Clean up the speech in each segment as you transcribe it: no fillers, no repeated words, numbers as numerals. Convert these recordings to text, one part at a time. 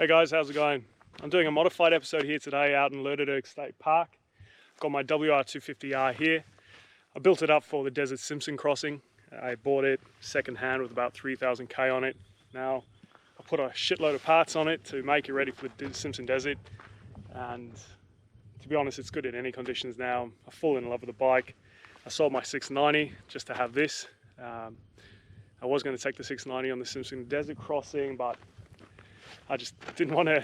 Hey guys, how's it going? I'm doing a modified episode here today out in Lerderderg State Park. Got my WR250R here. I built it up for the Desert Simpson crossing. I bought it second hand with about 3,000 K on it. Now I put a shitload of parts on it to make it ready for the Simpson Desert, and to be honest, it's good in any conditions now. I fall in love with the bike. I sold my 690 just to have this. I was going to take the 690 on the Simpson Desert crossing, but I just didn't want to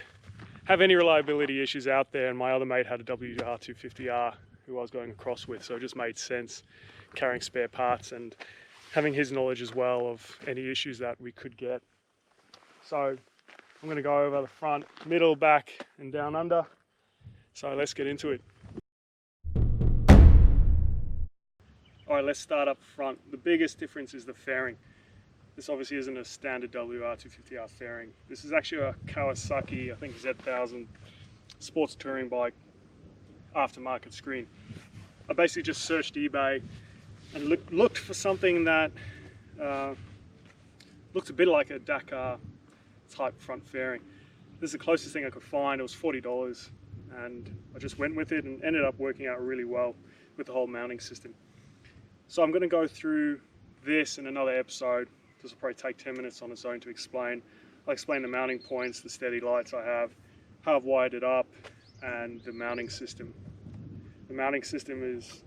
have any reliability issues out there, and my other mate had a WR250R who I was going across with, so it just made sense carrying spare parts and having his knowledge as well of any issues that we could get. So I'm going to go over the front, middle, back and down under. So let's get into it. Alright, let's start up front. The biggest difference is the fairing. This obviously isn't a standard WR250R fairing. This is actually a Kawasaki, I think Z1000 sports touring bike aftermarket screen. I basically just searched eBay and looked for something that looked a bit like a Dakar type front fairing. This is the closest thing I could find. It was $40 and I just went with it and ended up working out really well with the whole mounting system. So I'm going to go through this in another episode. This will probably take 10 minutes on its own to explain. I'll explain the mounting points, the steady lights I have, how I've wired it up, and the mounting system. The mounting system is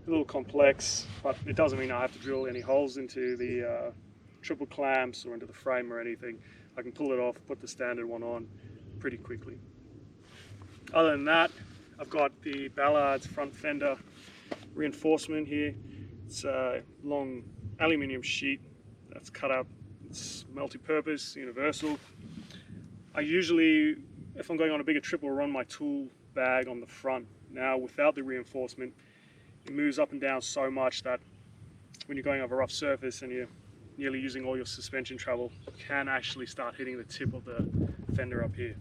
a little complex, but it doesn't mean I have to drill any holes into the triple clamps or into the frame or anything. I can pull it off, put the standard one on pretty quickly. Other than that, I've got the Ballard's front fender reinforcement here. It's a long aluminium sheet that's cut up. It's multi-purpose, universal. I usually, if I'm going on a bigger trip, will run my tool bag on the front. Now, without the reinforcement, it moves up and down so much that when you're going over a rough surface and you're nearly using all your suspension travel, you can actually start hitting the tip of the fender up here.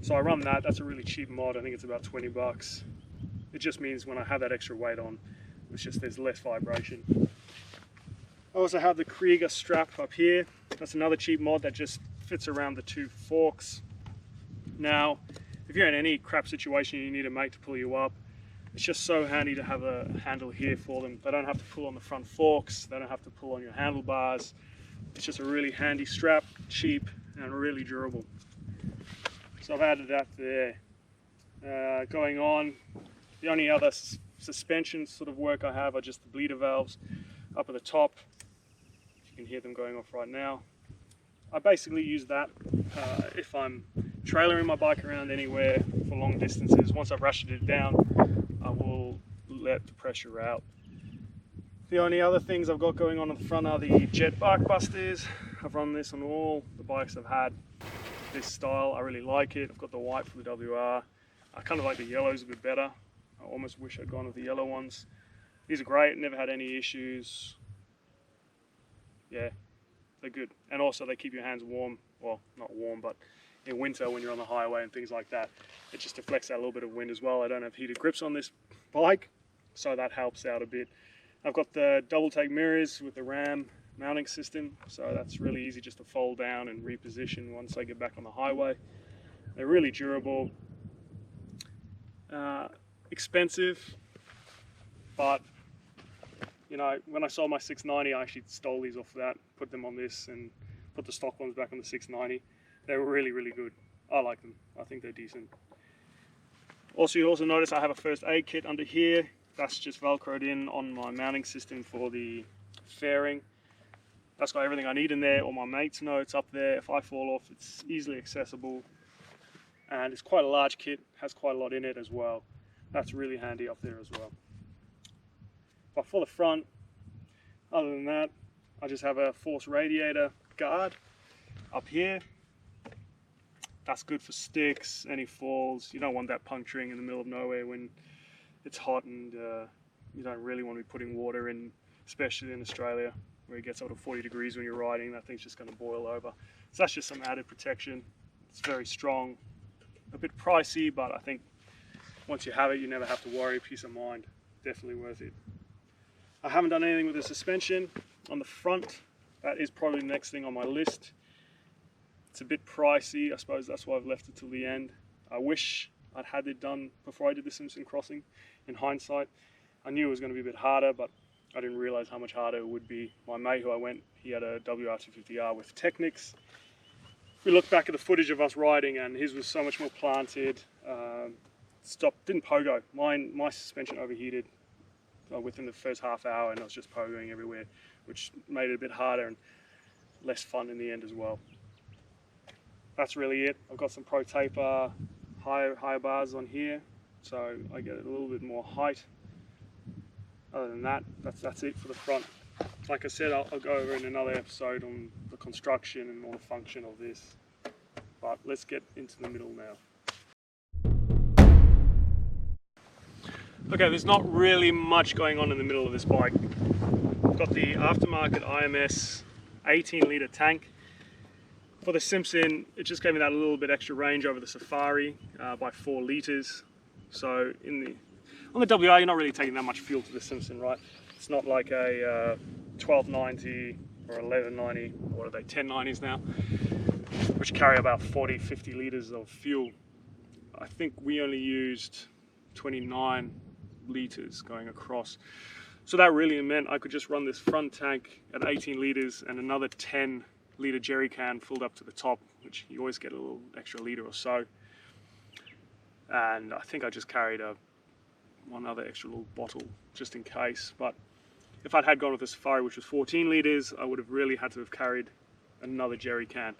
So I run that. That's a really cheap mod. I think it's about 20 bucks. It just means when I have that extra weight on, it's just there's less vibration. I also have the Krieger strap up here. That's another cheap mod that just fits around the two forks. Now, if you're in any crap situation you need a mate to pull you up, it's just so handy to have a handle here for them. They don't have to pull on the front forks, they don't have to pull on your handlebars. It's just a really handy strap, cheap and really durable. So I've added that there. Going on, the only other suspension sort of work I have are just the bleeder valves up at the top. You can hear them going off right now. I basically use that if I'm trailering my bike around anywhere for long distances. Once I've ratcheted it down, I will let the pressure out. The only other things I've got going on the front are the jet bark busters. I've run this on all the bikes I've had. This style, I really like it. I've got the white for the WR. I kind of like the yellows a bit better. I almost wish I'd gone with the yellow ones. These are great, never had any issues. Yeah, they're good. And also they keep your hands warm. Well, not warm, but in winter when you're on the highway and things like that, it just deflects that little bit of wind as well. I don't have heated grips on this bike, so that helps out a bit. I've got the double take mirrors with the RAM mounting system, so that's really easy just to fold down and reposition once I get back on the highway. They're really durable. Expensive, but you know, when I sold my 690, I actually stole these off that, put them on this and put the stock ones back on the 690. They were really, really good. I like them. I think they're decent. Also, you also notice I have a first aid kit under here. That's just Velcroed in on my mounting system for the fairing. That's got everything I need in there. All my mates know it's up there. If I fall off, it's easily accessible. And it's quite a large kit, has quite a lot in it as well. That's really handy up there as well. But for the front, other than that, I just have a force radiator guard up here. That's good for sticks, any falls. You don't want that puncturing in the middle of nowhere when it's hot, and you don't really want to be putting water in, especially in Australia where it gets up to 40 degrees when you're riding. That thing's just going to boil over. So that's just some added protection. It's very strong, a bit pricey, but I think once you have it, you never have to worry. Peace of mind, definitely worth it. I haven't done anything with the suspension on the front. That is probably the next thing on my list. It's a bit pricey. I suppose that's why I've left it till the end. I wish I'd had it done before I did the Simpson crossing. In hindsight, I knew it was going to be a bit harder, but I didn't realize how much harder it would be. My mate who I went, he had a WR250R with Technics. We looked back at the footage of us riding, and his was so much more planted. Didn't pogo. My suspension overheated within the first half hour, and I was just pogoing everywhere, which made it a bit harder and less fun in the end as well. That's really it. I've got some Pro Taper higher bars on here, so I get a little bit more height. Other than that, that's it for the front. Like I said, I'll go over in another episode on the construction and all the function of this. But let's get into the middle now. Okay, there's not really much going on in the middle of this bike. I've got the aftermarket IMS 18-litre tank. For the Simpson, it just gave me that little bit extra range over the Safari by 4 litres. So on the WR, you're not really taking that much fuel to the Simpson, right? It's not like a 1290 or 1190, or what are they, 1090s now, which carry about 40-50 litres of fuel. I think we only used 29 litres going across. So that really meant I could just run this front tank at 18 litres and another 10-litre jerry can filled up to the top, which you always get a little extra litre or so. And I think I just carried one other extra little bottle just in case. But if I'd had gone with the Safari, which was 14 litres, I would have really had to have carried another jerry can.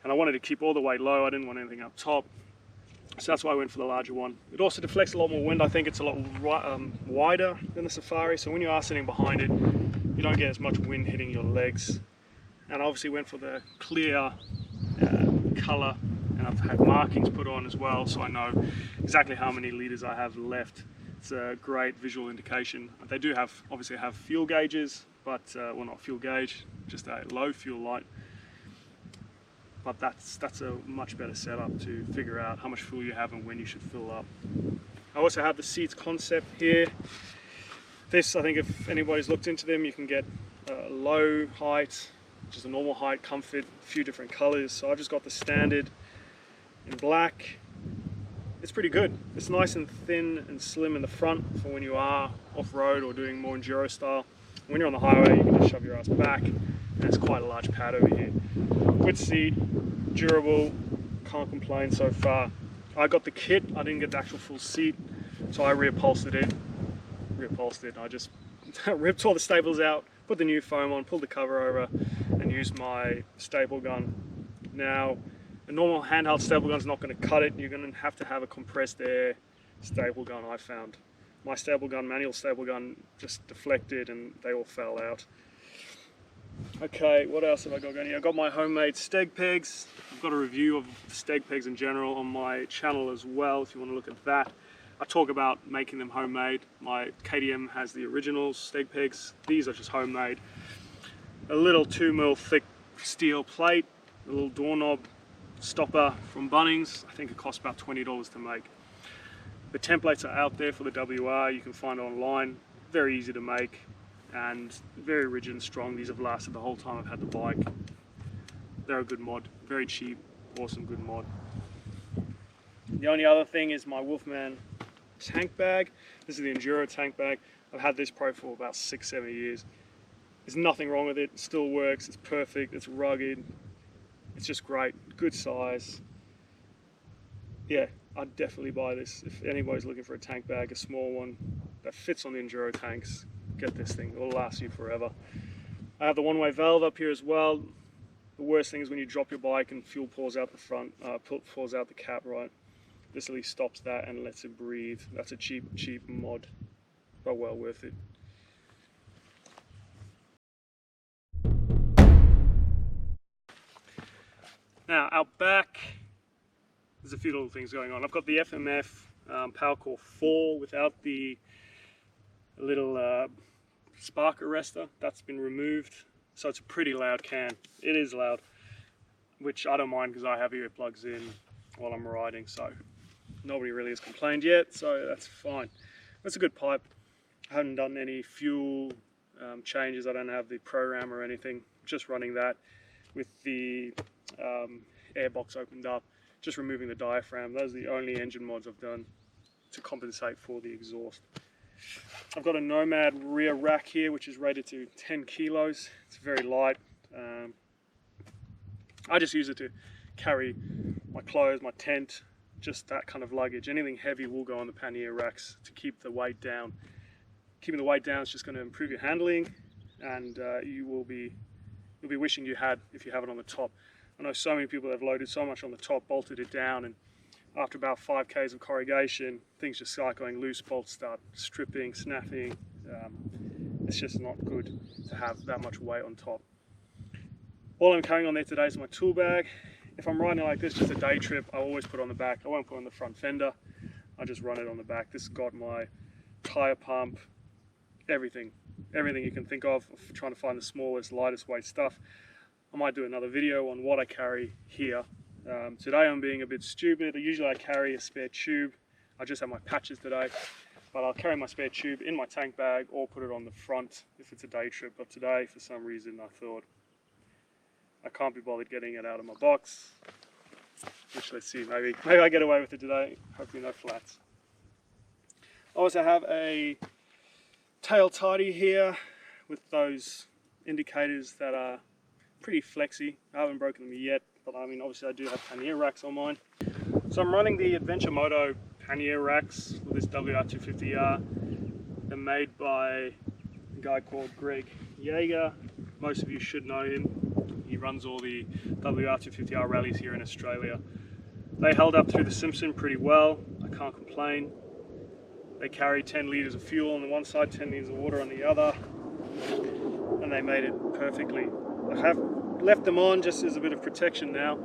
And I wanted to keep all the weight low. I didn't want anything up top. So that's why I went for the larger one. It also deflects a lot more wind. I think it's a lot wider than the Safari. So when you are sitting behind it, you don't get as much wind hitting your legs. And I obviously went for the clear colour. And I've had markings put on as well, so I know exactly how many litres I have left. It's a great visual indication. They do obviously have fuel gauges, but well, not fuel gauge, just a low fuel light. But that's a much better setup to figure out how much fuel you have and when you should fill up. I also have the seats concept here. This, I think if anybody's looked into them, you can get low height, which is a normal height, comfort, a few different colours. So I've just got the standard in black. It's pretty good. It's nice and thin and slim in the front for when you are off-road or doing more Enduro style. When you're on the highway, you can just shove your ass back, and it's quite a large pad over here. Good seat, durable, can't complain so far. I got the kit, I didn't get the actual full seat, so I reupholstered it. I just ripped all the staples out, put the new foam on, pulled the cover over, and used my staple gun. Now, a normal handheld staple gun is not going to cut it. You're going to have a compressed air staple gun, I found. My staple gun, manual staple gun, just deflected and they all fell out. Okay, what else have I got going here? I've got my homemade steg pegs. I've got a review of steg pegs in general on my channel as well, if you want to look at that. I talk about making them homemade. My KTM has the original steg pegs. These are just homemade. A little 2mm thick steel plate, a little doorknob stopper from Bunnings. I think it costs about $20 to make. The templates are out there for the WR. You can find it online. Very easy to make and very rigid and strong. These have lasted the whole time I've had the bike. They're a good mod. Very cheap, awesome, good mod. The only other thing is my Wolfman tank bag. This is the Enduro tank bag. I've had this Pro for about 6-7 years. There's nothing wrong with it. It still works. It's perfect. It's rugged. It's just great. Good size. Yeah, I'd definitely buy this. If anybody's looking for a tank bag, a small one that fits on the Enduro tanks, get this thing. It'll last you forever. I have the one-way valve up here as well. The worst thing is when you drop your bike and fuel pours out the front, pours out the cap, right? This at least stops that and lets it breathe. That's a cheap mod, but well worth it. Now, out back, there's a few little things going on. I've got the FMF PowerCore 4 without the little spark arrestor. That's been removed, so it's a pretty loud can. It is loud, which I don't mind because I have earplugs in while I'm riding, so nobody really has complained yet, so that's fine. That's a good pipe. I haven't done any fuel changes. I don't have the program or anything. Just running that with the airbox opened up, just removing the diaphragm. Those are the only engine mods I've done to compensate for the exhaust. I've got a Nomad rear rack here, which is rated to 10 kilos. It's very light. I just use it to carry my clothes, my tent, just that kind of luggage. Anything heavy will go on the pannier racks to keep the weight down. Keeping the weight down is just going to improve your handling, and you'll be wishing you had if you have it on the top. I know so many people have loaded so much on the top, bolted it down, and after about 5 k's of corrugation, things just start going loose, bolts start stripping, snapping. It's just not good to have that much weight on top. All I'm carrying on there today is my tool bag. If I'm riding like this, just a day trip, I always put it on the back. I won't put it on the front fender. I just run it on the back. This has got my tire pump, everything you can think of trying to find the smallest, lightest weight stuff. I might do another video on what I carry here. Today I'm being a bit stupid. Usually I carry a spare tube. I just have my patches today, but I'll carry my spare tube in my tank bag or put it on the front if it's a day trip. But today, for some reason, I thought I can't be bothered getting it out of my box. Which, let's see, maybe I get away with it today. Hopefully no flats. I also have a tail tidy here with those indicators that are pretty flexy. I haven't broken them yet, but I mean, obviously I do have pannier racks on mine. So I'm running the Adventure Moto pannier racks with this WR250R. They're made by a guy called Greg Yeager. Most of you should know him. He runs all the WR250R rallies here in Australia. They held up through the Simpson pretty well. I can't complain. They carry 10 litres of fuel on the one side, 10 litres of water on the other, and they made it perfectly. I have left them on just as a bit of protection now.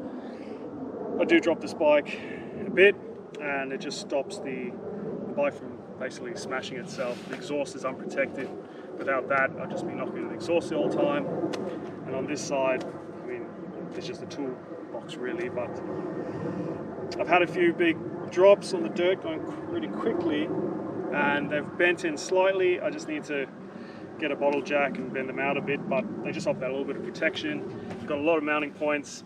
I do drop this bike a bit, and it just stops the bike from basically smashing itself. The exhaust is unprotected. Without that, I'd just be knocking the exhaust the whole time. And on this side, I mean, it's just a tool box really, but I've had a few big drops on the dirt going really quickly, and they've bent in slightly. I just need to get a bottle jack and bend them out a bit, but they just offer that little bit of protection. Got a lot of mounting points.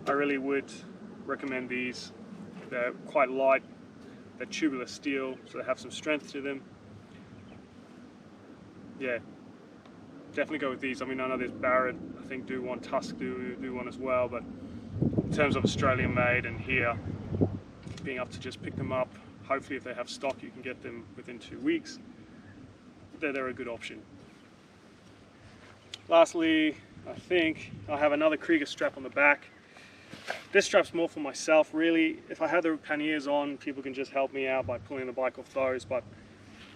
I really would recommend these. They're quite light. They're tubular steel, so they have some strength to them. Yeah, definitely go with these. I mean, I know there's Barrett, I think do one, Tusk do one as well, but in terms of Australian made and here, being able to just pick them up, hopefully if they have stock you can get them within 2 weeks, they're a good option. Lastly, I think I have another Krieger strap on the back. This strap's more for myself really. If I had the panniers on, people can just help me out by pulling the bike off those, but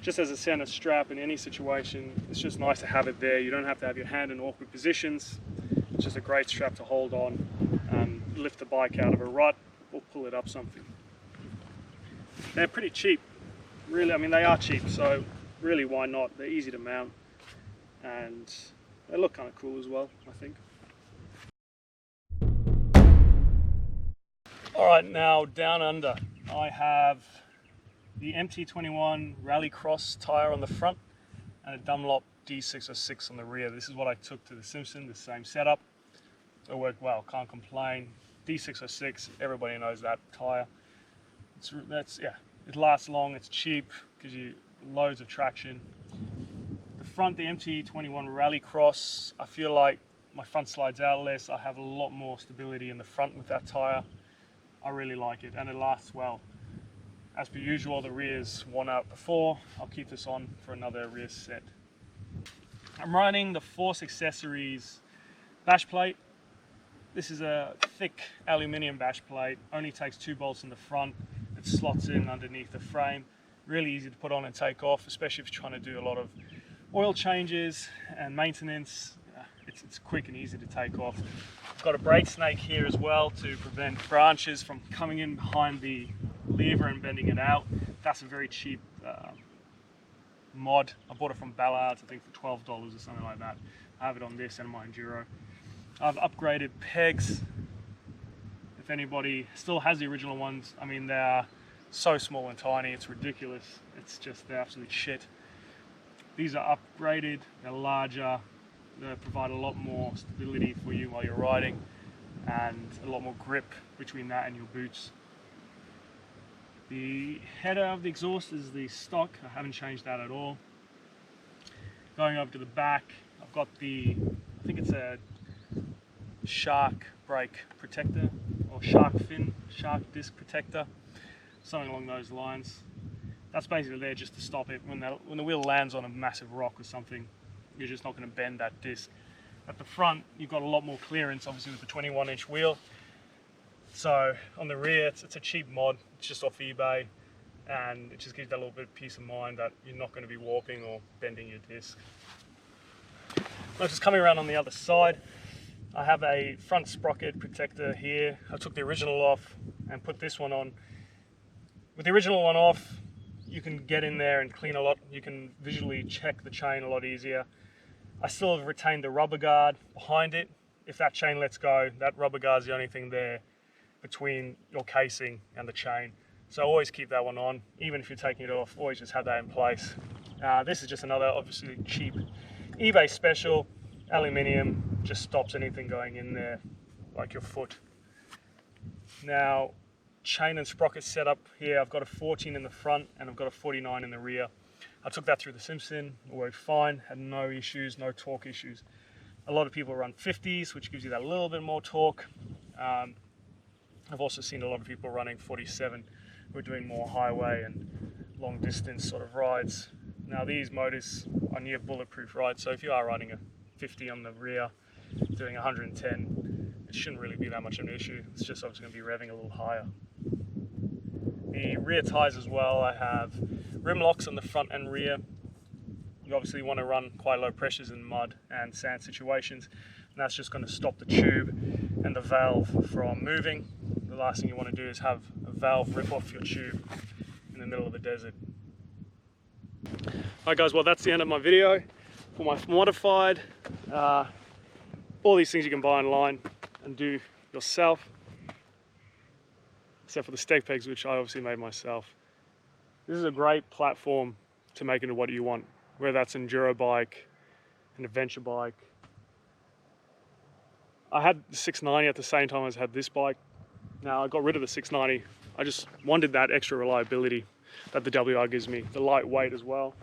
just as a center strap in any situation, it's just nice to have it there. You don't have to have your hand in awkward positions. It's just a great strap to hold on and lift the bike out of a rut or pull it up something. They're pretty cheap, really. I mean, they are cheap, so really why not? They're easy to mount and they look kind of cool as well, I think. All right, now down under. I have the MT21 Rallycross tire on the front and a Dunlop D606 on the rear. This is what I took to the Simpson, the same setup. It worked well, can't complain. D606, everybody knows that tire. It lasts long, it's cheap, gives you loads of traction. The front, the MT21 Rallycross, I feel like my front slides out less. I have a lot more stability in the front with that tire. I really like it and it lasts well. As per usual, the rear's worn out before. I'll keep this on for another rear set. I'm running the Force Accessories bash plate. This is a thick aluminium bash plate, only takes 2 bolts in the front. It slots in underneath the frame. Really easy to put on and take off, especially if you're trying to do a lot of oil changes and maintenance. It's quick and easy to take off. I've got a brake snake here as well to prevent branches from coming in behind the lever and bending it out. That's a very cheap mod. I bought it from Ballard's, I think for $12 or something like that. I have it on this and my Enduro. I've upgraded pegs. If anybody still has the original ones, I mean, they're so small and tiny, it's ridiculous. It's just, they're absolute shit. These are upgraded, they're larger, they provide a lot more stability for you while you're riding. and a lot more grip between that and your boots. The header of the exhaust is the stock. I haven't changed that at all. Going over to the back, I've got the, I think it's a shark brake protector, or shark disc protector, something along those lines. That's basically there just to stop it when the wheel lands on a massive rock or something. You're just not going to bend that disc. At the front, you've got a lot more clearance, obviously, with the 21-inch wheel. So on the rear, it's a cheap mod. It's just off eBay, and it just gives that little bit of peace of mind that you're not going to be warping or bending your disc. Now, just coming around on the other side, I have a front sprocket protector here. I took the original off and put this one on. With the original one off, you can get in there and clean a lot. You can visually check the chain a lot easier. I still have retained the rubber guard behind it. If that chain lets go, that rubber guard is the only thing there between your casing and the chain. So always keep that one on. Even if you're taking it off, always just have that in place. This is just another obviously cheap eBay special. Aluminium, just stops anything going in there, like your foot. Now, chain and sprocket setup here, I've got a 14 in the front and I've got a 49 in the rear. I took that through the Simpson, it worked fine, had no issues, no torque issues. A lot of people run 50s, which gives you that little bit more torque. I've also seen a lot of people running 47 who are doing more highway and long distance sort of rides. Now these motors are near bulletproof, right? So if you are running a 50 on the rear, doing 110, it shouldn't really be that much of an issue. It's just obviously going to be revving a little higher. The rear tires as well, I have rim locks on the front and rear. You obviously want to run quite low pressures in mud and sand situations, and that's just going to stop the tube and the valve from moving. The last thing you want to do is have a valve rip off your tube in the middle of the desert. Alright guys, well that's the end of my video for my modified. All these things you can buy online and do yourself, except for the stake pegs, which I obviously made myself. This is a great platform to make into what you want, whether that's an Enduro bike, an adventure bike. I had the 690 at the same time as I had this bike. Now I got rid of the 690. I just wanted that extra reliability that the WR gives me, the lightweight as well.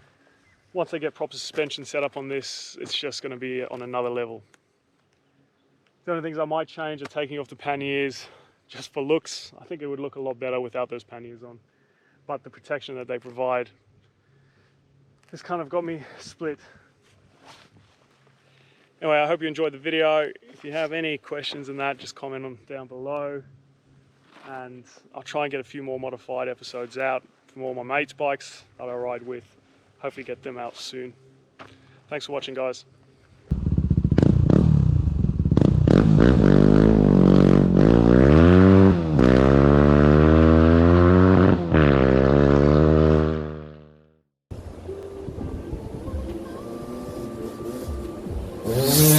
Once I get proper suspension set up on this, it's just going to be on another level. The only things I might change are taking off the panniers just for looks. I think it would look a lot better without those panniers on. But the protection that they provide has kind of got me split. Anyway, I hope you enjoyed the video. If you have any questions on that, just comment them down below. And I'll try and get a few more modified episodes out from all my mates' bikes that I ride with. Hopefully get them out soon. Thanks for watching, guys. Mm-hmm.